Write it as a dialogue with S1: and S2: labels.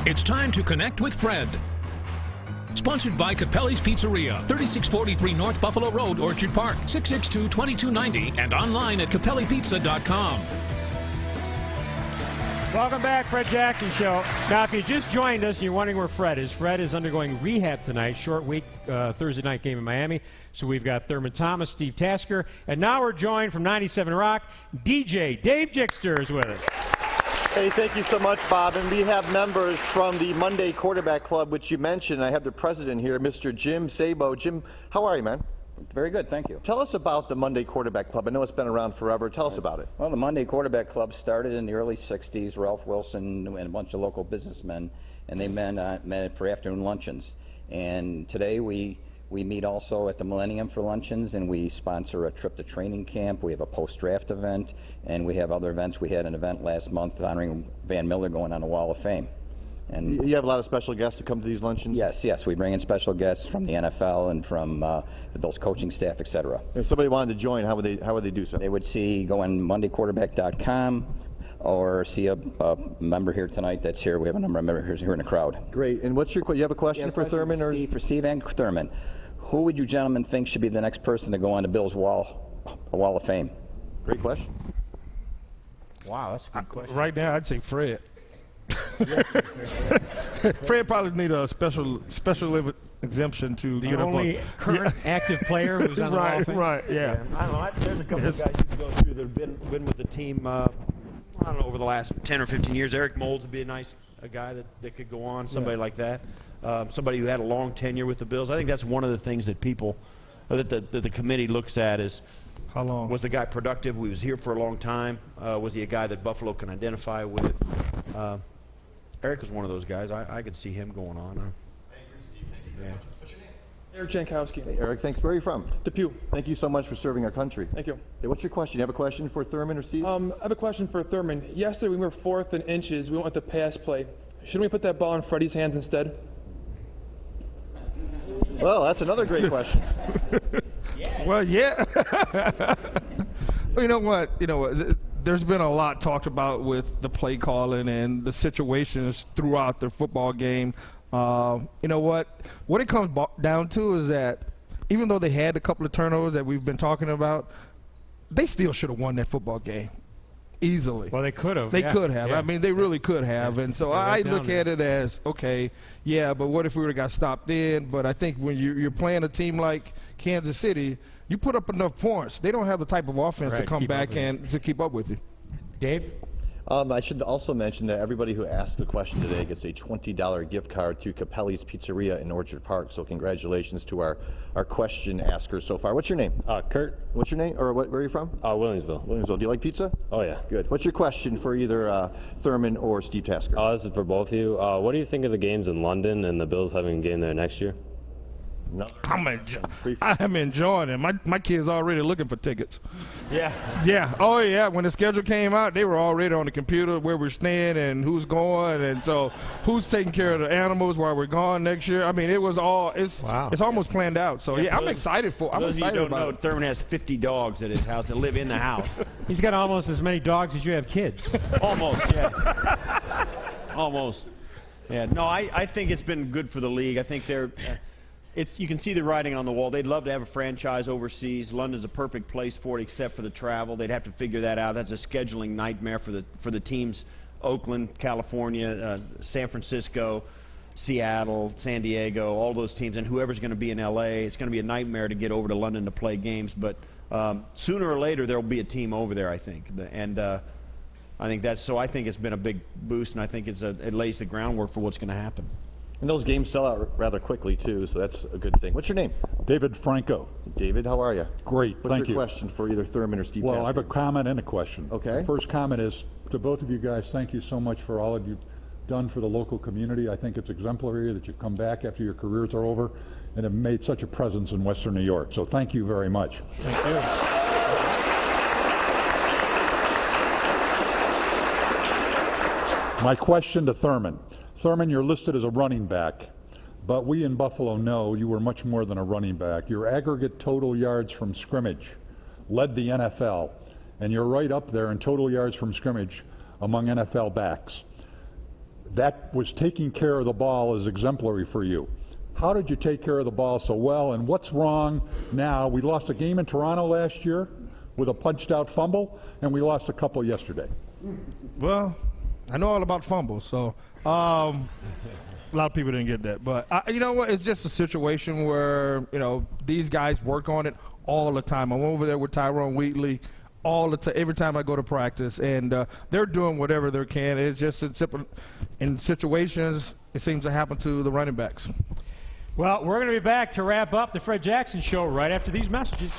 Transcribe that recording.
S1: It's time to connect with Fred. Sponsored by Capelli's Pizzeria, 3643 North Buffalo Road, Orchard Park, 662-2290, and online at capellipizza.com.
S2: Welcome back, Fred Jackson Show. Now, if you just joined us and you're wondering where Fred is undergoing rehab tonight, short week, Thursday night game in Miami. So we've got Thurman Thomas, Steve Tasker, and now we're joined from 97 Rock, DJ Dave Jickster is with us.
S3: Hey, thank you so much, Bob. And we have members from the Monday Quarterback Club, which you mentioned. I have the president here, Mr. Jim Sabo. Jim, how are you, man?
S4: Very good, thank you.
S3: Tell us about the Monday Quarterback Club. I know it's been around forever. Tell us about it.
S4: Well, the Monday Quarterback Club started in the early 60s. Ralph Wilson and a bunch of local businessmen, and they met for afternoon luncheons. And today we meet also at the Millennium for luncheons, and we sponsor a trip to training camp. We have a post-draft event, and we have other events. We had an event last month honoring Van Miller going on the Wall of Fame.
S3: And you have a lot of special guests to come to these luncheons?
S4: Yes. We bring in special guests from the NFL and from the Bills coaching staff, etc.
S3: If somebody wanted to join, how would they do so?
S4: They would go on MondayQuarterback.com or see a member here tonight that's here. We have a number of members here in the crowd.
S3: Great. And what's you have a question for Thurman?
S4: For Steve and Thurman. Who would you gentlemen think should be the next person to go on the Bills Wall of Fame?
S3: Great question.
S2: Wow, that's a good question.
S5: Right now, I'd say Fred. Fred probably need a special exemption to get
S2: the only current active player who's on the Wall of Fame.
S5: Right, yeah.
S6: I don't know. There's a couple of guys you can go through that have been with the team. I don't know, over the last 10 or 15 years. Eric Moulds would be a guy that could go on. Somebody like that. Somebody who had a long tenure with the Bills. I think that's one of the things that the committee looks at is,
S5: how long
S6: was the guy productive? He was here for a long time. Was he a guy that Buffalo can identify with? Eric was one of those guys. I could see him going on.
S7: What's your name? Eric Jankowski.
S3: Hey, Eric, thanks. Where are you from?
S7: Depew.
S3: Thank you so much for serving our country.
S7: Thank you.
S3: Hey, what's your question? You have a question for Thurman or Steve?
S7: I have a question for Thurman. Yesterday we were fourth in inches. We went with the pass play. Shouldn't we put that ball in Freddie's hands instead?
S3: Well, that's another great question.
S5: Well, yeah. You know what? There's been a lot talked about with the play calling and the situations throughout the football game. You know what it comes down to is that even though they had a couple of turnovers that we've been talking about, they still should have won that football game easily.
S2: Well, they could have.
S5: They could have.
S2: Yeah.
S5: I mean, they really could have. And so I look at it as, okay, yeah, but what if we would have got stopped in? But I think when you're playing a team like Kansas City, you put up enough points. They don't have the type of offense to come back and to keep up with you.
S2: Dave?
S3: I should also mention that everybody who asked the question today gets a $20 gift card to Capelli's Pizzeria in Orchard Park. So congratulations to our question askers so far. What's your name?
S8: Kurt.
S3: What's your name? Or where are you from?
S8: Williamsville.
S3: Williamsville. Do you like pizza?
S8: Oh, yeah.
S3: Good. What's your question for either Thurman or Steve Tasker?
S8: This is for both of you. What do you think of the games in London and the Bills having a game there next year?
S3: No.
S5: I'm enjoying it. My kid's already looking for tickets.
S6: Yeah.
S5: Yeah. Oh, yeah. When the schedule came out, they were already on the computer where we're staying and who's going, and so who's taking care of the animals while we're gone next year. I mean, it was all it's almost planned out. So yeah, I'm excited for. I'm excited
S6: about it.
S5: about it.
S6: Thurman has 50 dogs at his house that live in the house.
S2: He's got almost as many dogs as you have kids.
S6: Almost. Yeah. Almost. Yeah. No, I think it's been good for the league. I think they're. You can see the writing on the wall. They'd love to have a franchise overseas. London's a perfect place for it, except for the travel. They'd have to figure that out. That's a scheduling nightmare for the teams. Oakland, California, San Francisco, Seattle, San Diego, all those teams, and whoever's going to be in L.A. It's going to be a nightmare to get over to London to play games. But sooner or later, there will be a team over there, I think. And I think that's so. I think it's been a big boost, and I think it lays the groundwork for what's going to happen.
S3: And those games sell out rather quickly, too, so that's a good thing. What's your name?
S9: David Franco.
S3: David, how are you?
S9: Great, thank you.
S3: What's your question for either Thurman or Steve Tasker?
S9: Well, I have a comment and a question.
S3: Okay.
S9: The first comment is to both of you guys, thank you so much for all of you've done for the local community. I think it's exemplary that you've come back after your careers are over and have made such a presence in Western New York. So thank you very much.
S2: Thank you.
S9: My question to Thurman. Thurman, you're listed as a running back, but we in Buffalo know you were much more than a running back. Your aggregate total yards from scrimmage led the NFL, and you're right up there in total yards from scrimmage among NFL backs. that was taking care of the ball is exemplary for you. How did you take care of the ball so well, and what's wrong now? We lost a game in Toronto last year with a punched-out fumble, and we lost a couple yesterday.
S5: Well, I know all about fumbles, so a lot of people didn't get that. But you know what? It's just a situation where, you know, these guys work on it all the time. I'm over there with Tyrone Wheatley all the time, every time I go to practice, and they're doing whatever they can. It's just in situations it seems to happen to the running backs.
S2: Well, we're going to be back to wrap up the Fred Jackson Show right after these messages.